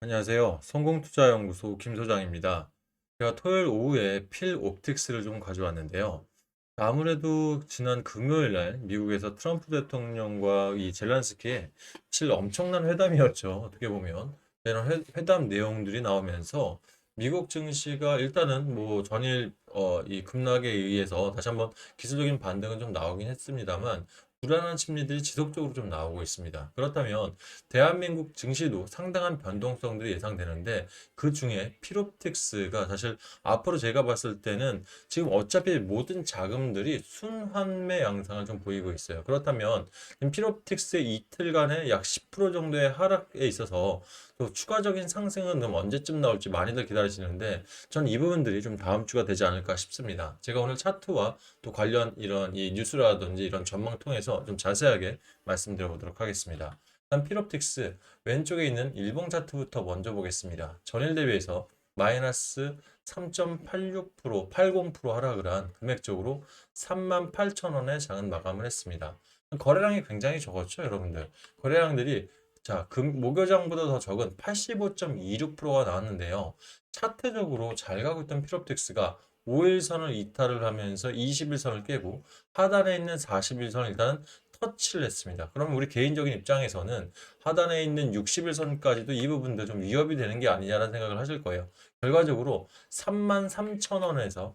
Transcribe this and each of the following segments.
안녕하세요. 성공투자연구소 김 소장입니다. 제가 토요일 오후에 필 옵틱스를 좀 가져왔는데요. 아무래도 지난 금요일 날 미국에서 트럼프 대통령과 이 젤란스키의 사실 엄청난 회담이었죠. 어떻게 보면 이런 회담 내용들이 나오면서 미국 증시가 일단은 뭐 전일 이 급락에 의해서 다시 한번 기술적인 반등은 좀 나오긴 했습니다만 불안한 심리들이 지속적으로 좀 나오고 있습니다. 그렇다면 대한민국 증시도 상당한 변동성들이 예상되는데 그 중에 필옵틱스가 사실 앞으로 제가 봤을 때는 지금 어차피 모든 자금들이 순환매 양상을 좀 보이고 있어요. 그렇다면 필옵틱스의 이틀간의 약 10% 정도의 하락에 있어서 또 추가적인 상승은 그럼 언제쯤 나올지 많이들 기다리시는데 전 이 부분들이 좀 다음 주가 되지 않을까 싶습니다. 제가 오늘 차트와 또 관련 이런 이 뉴스라든지 이런 전망 통해서 좀 자세하게 말씀드려 보도록 하겠습니다. 일단 필옵틱스 왼쪽에 있는 일봉 차트부터 먼저 보겠습니다. 전일 대비해서 마이너스 3.86%, 80% 하락을 한 금액적으로 38,000원의 장은 마감을 했습니다. 거래량이 굉장히 적었죠, 여러분들. 거래량들이 목요장보다 더 적은 85.26%가 나왔는데요. 차트적으로 잘 가고 있던 필옵틱스가 5일선을 이탈을 하면서 21선을 깨고 하단에 있는 41선을 일단은 터치를 했습니다. 그러면 우리 개인적인 입장에서는 하단에 있는 61선까지도 이 부분도 좀 위협이 되는 게 아니냐라는 생각을 하실 거예요. 결과적으로 33,000원에서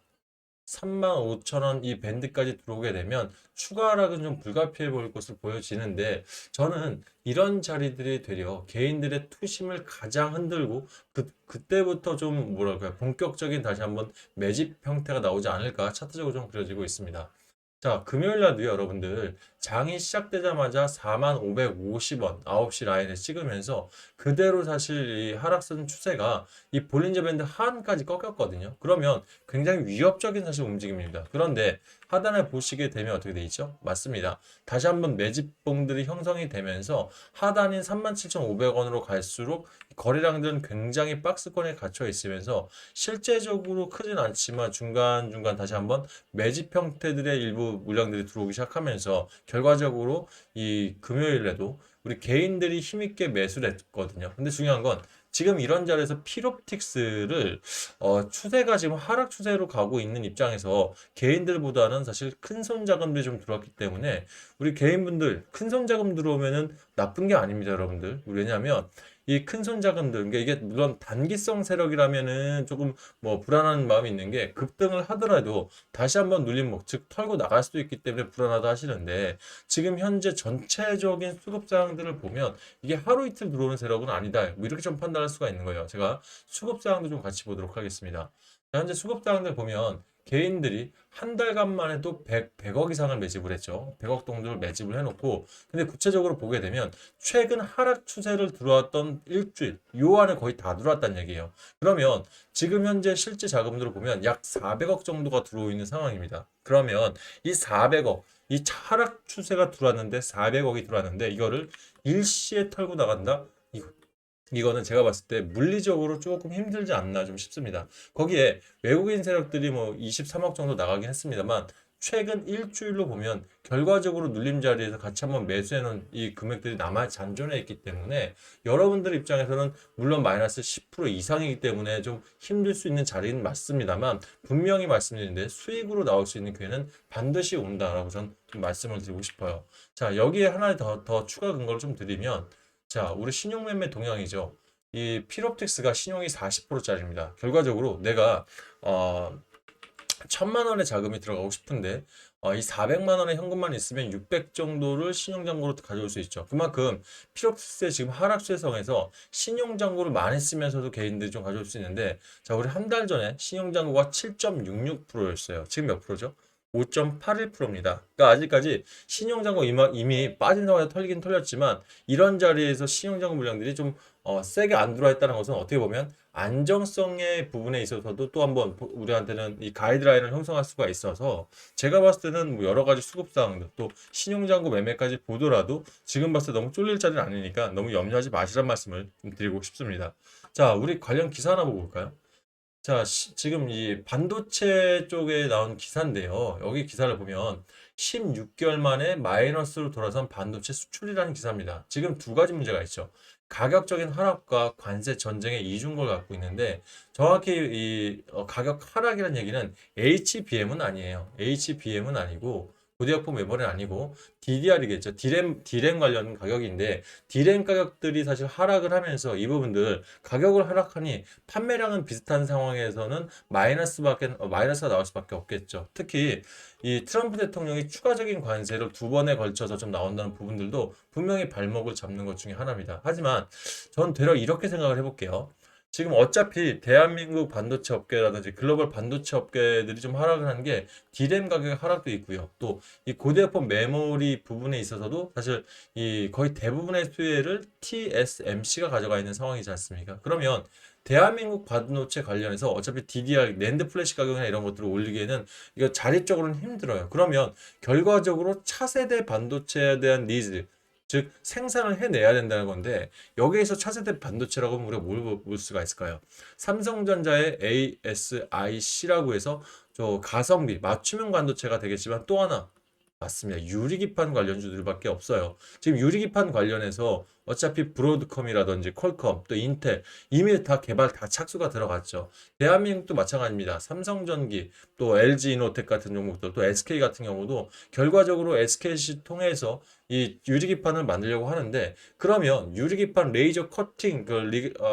35,000원 이 밴드까지 들어오게 되면 추가 하락은 좀 불가피해 보일 것으로 보여지는데 저는 이런 자리들이 되려 개인들의 투심을 가장 흔들고 그때부터 좀 뭐랄까요 본격적인 다시 한번 매집 형태가 나오지 않을까 차트적으로 좀 그려지고 있습니다. 자, 금요일 날도 여러분들 장이 시작되자마자 45,550원 9시 라인을 찍으면서 그대로 사실 이 하락선 추세가 이 볼린저 밴드 하한까지 꺾였거든요. 그러면 굉장히 위협적인 사실 움직임입니다. 그런데 하단을 보시게 되면 어떻게 돼 있죠? 맞습니다. 다시 한번 매집봉들이 형성이 되면서 하단인 37,500원으로 갈수록 거래량들은 굉장히 박스권에 갇혀 있으면서 실제적으로 크진 않지만 중간중간 다시 한번 매집 형태들의 일부 물량들이 들어오기 시작하면서 결과적으로 이 금요일에도 우리 개인들이 힘있게 매수를 했거든요. 근데 중요한 건 지금 이런 자리에서 필옵틱스를 추세가 지금 하락 추세로 가고 있는 입장에서 개인들보다는 사실 큰 손 자금들이 좀 들어왔기 때문에 우리 개인분들 큰 손 자금 들어오면은 나쁜 게 아닙니다, 여러분들. 왜냐하면 이 큰 손 자금들, 그러니까 이게 물론 단기성 세력이라면은 조금 뭐 불안한 마음이 있는 게 급등을 하더라도 다시 한번 눌림목, 즉 털고 나갈 수도 있기 때문에 불안하다 하시는데 지금 현재 전체적인 수급 상황들을 보면 이게 하루 이틀 들어오는 세력은 아니다. 뭐 이렇게 좀 판단할 수가 있는 거예요. 제가 수급 상황도 좀 같이 보도록 하겠습니다. 현재 수급 상황들 보면 개인들이 한 달간만 해도 100억 이상을 매집을 했죠. 100억 정도를 매집을 해놓고 근데 구체적으로 보게 되면 최근 하락 추세를 들어왔던 일주일 요 안에 거의 다 들어왔다는 얘기예요. 그러면 지금 현재 실제 자금들을 보면 약 400억 정도가 들어오고 있는 상황입니다. 그러면 이 400억 이 하락 추세가 들어왔는데 400억이 들어왔는데 이거를 일시에 털고 나간다? 이거는 제가 봤을 때 물리적으로 조금 힘들지 않나 좀 싶습니다. 거기에 외국인 세력들이 뭐 23억 정도 나가긴 했습니다만 최근 일주일로 보면 결과적으로 눌림 자리에서 같이 한번 매수해 놓은 이 금액들이 남아 잔존해 있기 때문에 여러분들 입장에서는 물론 마이너스 10% 이상이기 때문에 좀 힘들 수 있는 자리는 맞습니다만 분명히 말씀드리는데 수익으로 나올 수 있는 기회는 반드시 온다라고 저는 좀 말씀을 드리고 싶어요. 자, 여기에 하나 더 추가 근거를 좀 드리면 자, 우리 신용매매 동향이죠. 이 필옵틱스가 신용이 40%짜리입니다. 결과적으로 내가 어, 1,000만 원의 자금이 들어가고 싶은데 이 400만 원의 현금만 있으면 600 정도를 신용잔고로 가져올 수 있죠. 그만큼 필옵틱스의 지금 하락 세성에서 신용잔고를 많이 쓰면서도 개인들이 좀 가져올 수 있는데 자, 우리 한 달 전에 신용잔고가 7.66%였어요. 지금 몇 프로죠? 5.81%입니다. 그러니까 아직까지 신용잔고 이미 빠진 상황에서 털긴 털렸지만 이런 자리에서 신용잔고 물량들이 좀 세게 안 들어와 있다는 것은 어떻게 보면 안정성의 부분에 있어서도 또 한번 우리한테는 이 가이드라인을 형성할 수가 있어서 제가 봤을 때는 뭐 여러 가지 수급 사항들 또 신용잔고 매매까지 보더라도 지금 봤을 때 너무 쫄릴 자리는 아니니까 너무 염려하지 마시란 말씀을 좀 드리고 싶습니다. 자, 우리 관련 기사 하나 보고 볼까요? 자, 지금 이 반도체 쪽에 나온 기사인데요. 여기 기사를 보면 16개월 만에 마이너스로 돌아선 반도체 수출이라는 기사입니다. 지금 두 가지 문제가 있죠. 가격적인 하락과 관세 전쟁의 이중걸 갖고 있는데 정확히 이 가격 하락이라는 얘기는 HBM은 아니에요. HBM은 아니고 고대역폭 메모리는 아니고 DDR이겠죠. 디램 관련 가격인데 디램 가격들이 사실 하락을 하면서 이 부분들 가격을 하락하니 판매량은 비슷한 상황에서는 마이너스가 나올 수밖에 없겠죠. 특히 이 트럼프 대통령이 추가적인 관세를 두 번에 걸쳐서 좀 나온다는 부분들도 분명히 발목을 잡는 것 중에 하나입니다. 하지만 전 되려 이렇게 생각을 해볼게요. 지금 어차피 대한민국 반도체 업계라든지 글로벌 반도체 업계들이 좀 하락을 한 게 디램 가격의 하락도 있고요. 또 이 고대역폭 메모리 부분에 있어서도 사실 이 거의 대부분의 수혜를 TSMC가 가져가 있는 상황이지 않습니까? 그러면 대한민국 반도체 관련해서 어차피 DDR, 낸드 플래시 가격이나 이런 것들을 올리기에는 이거 자립적으로는 힘들어요. 그러면 결과적으로 차세대 반도체에 대한 니즈, 즉 생산을 해내야 된다는 건데 여기에서 차세대 반도체라고 하면 우리가 뭘 볼 수가 있을까요? 삼성전자의 ASIC라고 해서 저 가성비 맞춤형 반도체가 되겠지만 또 하나 맞습니다. 유리기판 관련주들밖에 없어요. 지금 유리기판 관련해서 어차피 브로드컴이라든지 퀄컴 또 인텔 이미 다 개발 다 착수가 들어갔죠. 대한민국도 마찬가지입니다. 삼성전기 또 LG이노텍 같은 종목들 또 SK 같은 경우도 결과적으로 SKC 통해서 이 유리기판을 만들려고 하는데 그러면 유리기판 레이저 커팅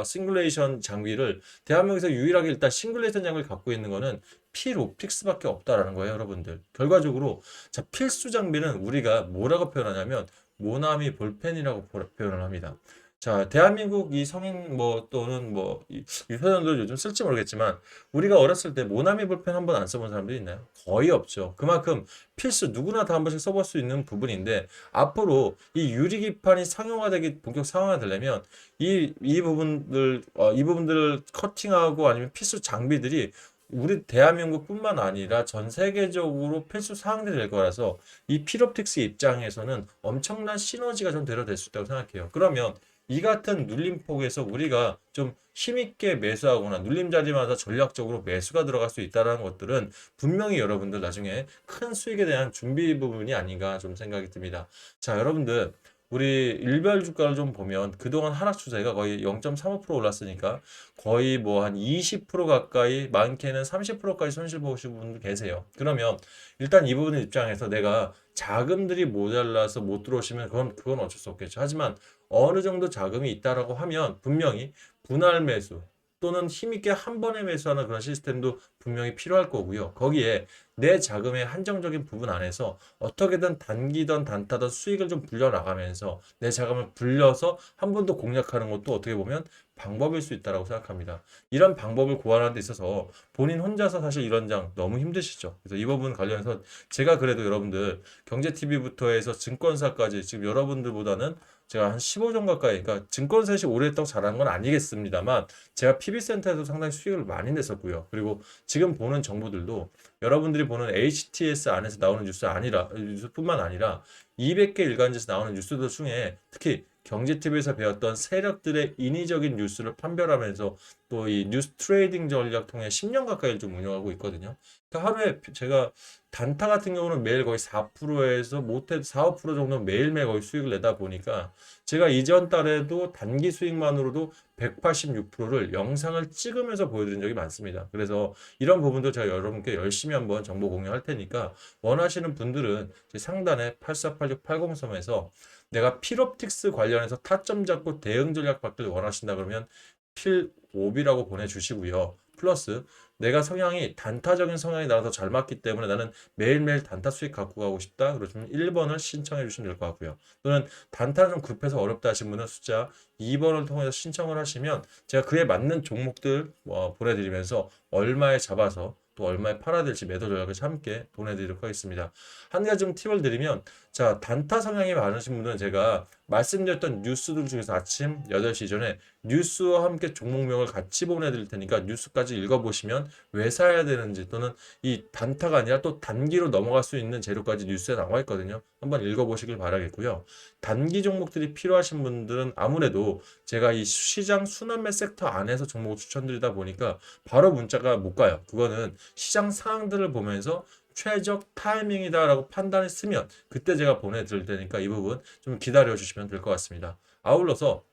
싱글레이션 장비를 대한민국에서 유일하게 일단 싱글레이션 장비를 갖고 있는 거는 필옵틱스밖에 없다라는 거예요, 여러분들. 결과적으로 자, 필수 장비는 우리가 뭐라고 표현하냐면 모나미 볼펜이라고 표현을 합니다. 자, 대한민국 이 성인 뭐 또는 뭐 유소년들 요즘 쓸지 모르겠지만 우리가 어렸을 때 모나미 볼펜 한 번 안 써본 사람들이 있나요? 거의 없죠. 그만큼 필수 누구나 다 한 번씩 써볼 수 있는 부분인데 앞으로 이 유리기판이 상용화되기 본격 상용화되려면 이 부분들을 커팅하고 아니면 필수 장비들이 우리 대한민국뿐만 아니라 전 세계적으로 필수 사항들이 될 거라서 이 필옵틱스 입장에서는 엄청난 시너지가 좀 대려될 수 있다고 생각해요. 그러면 이 같은 눌림폭에서 우리가 좀 힘있게 매수하거나 눌림 자리마다 전략적으로 매수가 들어갈 수 있다는 것들은 분명히 여러분들 나중에 큰 수익에 대한 준비 부분이 아닌가 좀 생각이 듭니다. 자, 여러분들 우리 일별 주가를 좀 보면 그동안 하락 추세가 거의 0.35% 올랐으니까 거의 뭐 한 20% 가까이 많게는 30%까지 손실 보시는 분들 계세요. 그러면 일단 이 부분 입장에서 내가 자금들이 모자라서 못 들어오시면 그건 어쩔 수 없겠죠. 하지만 어느 정도 자금이 있다라고 하면 분명히 분할 매수 또는 힘있게 한 번에 매수하는 그런 시스템도 분명히 필요할 거고요. 거기에 내 자금의 한정적인 부분 안에서 어떻게든 단기든 단타든 수익을 좀 불려나가면서 내 자금을 불려서 한 번 더 공략하는 것도 어떻게 보면 방법일 수 있다고 생각합니다. 이런 방법을 고안하는 데 있어서 본인 혼자서 사실 이런 장 너무 힘드시죠. 그래서 이 부분 관련해서 제가 그래도 여러분들 경제TV부터 해서 증권사까지 지금 여러분들보다는 제가 한 15종 가까이, 그러니까 증권사시 오래 했다고 잘하는 건 아니겠습니다만 제가 PB센터에서 상당히 수익을 많이 냈었고요. 그리고 지금 보는 정보들도 여러분들이 보는 HTS 안에서 나오는 뉴스뿐만 아니라 200개 일간지에서 나오는 뉴스들 중에 특히 경제TV에서 배웠던 세력들의 인위적인 뉴스를 판별하면서 또 이 뉴스 트레이딩 전략 통해 10년 가까이 좀 운영하고 있거든요. 그러니까 하루에 제가 단타 같은 경우는 매일 거의 4%에서 못해도 4, 5% 정도 매일매일 거의 수익을 내다 보니까 제가 이전 달에도 단기 수익만으로도 186%를 영상을 찍으면서 보여드린 적이 많습니다. 그래서 이런 부분도 제가 여러분께 열심히 한번 정보 공유할 테니까 원하시는 분들은 상단에 848680섬에서 내가 필옵틱스 관련해서 타점 잡고 대응 전략 받기를 원하신다 그러면 필옵이라고 보내주시고요. 플러스 내가 성향이 단타적인 성향이 나랑 더 잘 맞기 때문에 나는 매일매일 단타 수익 갖고 가고 싶다. 그러시면 1번을 신청해 주시면 될 것 같고요. 또는 단타는 좀 급해서 어렵다 하신 분은 숫자 2번을 통해서 신청을 하시면 제가 그에 맞는 종목들 보내드리면서 얼마에 잡아서 또 얼마에 팔아야 될지 매도 전략을 함께 보내드리도록 하겠습니다. 한 가지 좀 팁을 드리면 자 단타 성향이 많으신 분들은 제가 말씀드렸던 뉴스들 중에서 아침 8시 전에 뉴스와 함께 종목명을 같이 보내드릴 테니까 뉴스까지 읽어보시면 왜 사야 되는지 또는 이 단타가 아니라 또 단기로 넘어갈 수 있는 재료까지 뉴스에 나와 있거든요. 한번 읽어보시길 바라겠고요. 단기 종목들이 필요하신 분들은 아무래도 제가 이 시장 순환매 섹터 안에서 종목을 추천드리다 보니까 바로 문자가 못 가요. 그거는 시장 상황들을 보면서 최적 타이밍이다라고 판단했으면 그때 제가 보내드릴 테니까 이 부분 좀 기다려 주시면 될 것 같습니다. 아울러서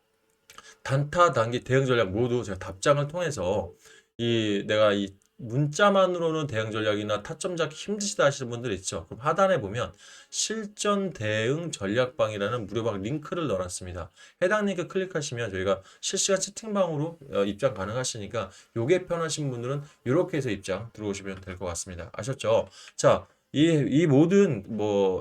단타, 단기, 대응 전략 모두 제가 답장을 통해서 내가 이 문자만으로는 대응 전략이나 타점 잡기 힘드시다 하시는 분들 있죠. 그럼 하단에 보면 실전 대응 전략방이라는 무료방 링크를 넣어놨습니다. 해당 링크 클릭하시면 저희가 실시간 채팅방으로 입장 가능하시니까 요게 편하신 분들은 이렇게 해서 입장 들어오시면 될 것 같습니다. 아셨죠? 자, 이 모든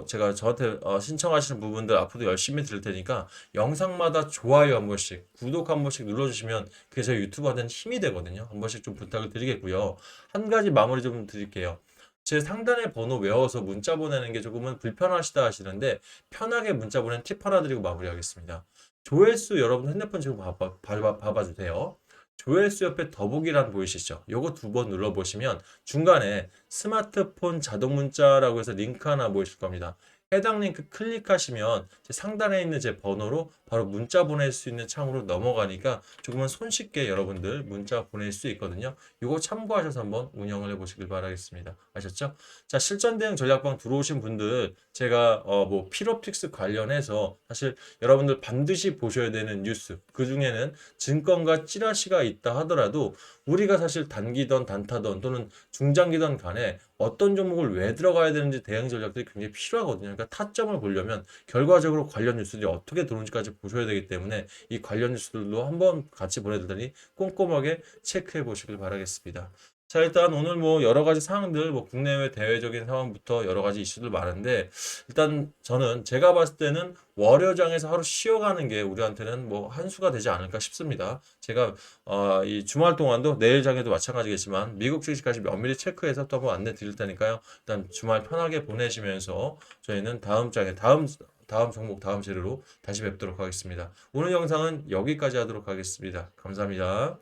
제가 저한테 신청하시는 부분들 앞으로도 열심히 드릴 테니까 영상마다 좋아요 한 번씩, 구독 한 번씩 눌러주시면 그게 저희 유튜버한테는 힘이 되거든요. 한 번씩 좀 부탁을 드리겠고요. 한 가지 마무리 좀 드릴게요. 제 상단의 번호 외워서 문자 보내는 게 조금은 불편하시다 하시는데 편하게 문자 보내는 팁 하나 드리고 마무리하겠습니다. 조회수 여러분 핸드폰 지금 봐봐주세요. 조회수 옆에 더보기란 보이시죠? 요거 두 번 눌러보시면 중간에 스마트폰 자동 문자라고 해서 링크 하나 보이실 겁니다. 해당 링크 클릭하시면 상단에 있는 제 번호로 바로 문자 보낼 수 있는 창으로 넘어가니까 조금은 손쉽게 여러분들 문자 보낼 수 있거든요. 이거 참고하셔서 한번 운영을 해보시길 바라겠습니다. 아셨죠? 자, 실전 대응 전략방 들어오신 분들 제가 필옵틱스 관련해서 사실 여러분들 반드시 보셔야 되는 뉴스, 그 중에는 증권가 찌라시가 있다 하더라도 우리가 사실 단기던 단타던 또는 중장기던 간에 어떤 종목을 왜 들어가야 되는지 대응 전략들이 굉장히 필요하거든요. 그러니까 타점을 보려면 결과적으로 관련 뉴스들이 어떻게 들어오는지까지 보셔야 되기 때문에 이 관련 뉴스들도 한번 같이 보내드리니 꼼꼼하게 체크해 보시길 바라겠습니다. 자, 일단 오늘 여러 가지 사항들, 국내외 대외적인 상황부터 여러 가지 이슈들 많은데, 일단 저는 제가 봤을 때는 월요장에서 하루 쉬어가는 게 우리한테는 한 수가 되지 않을까 싶습니다. 제가 이 주말 동안도 내일 장에도 마찬가지겠지만 미국 주식까지 면밀히 체크해서 또 한번 안내 드릴 테니까요. 일단 주말 편하게 보내시면서 저희는 다음 장에 다음 종목 다음 재료로 다시 뵙도록 하겠습니다. 오늘 영상은 여기까지 하도록 하겠습니다. 감사합니다.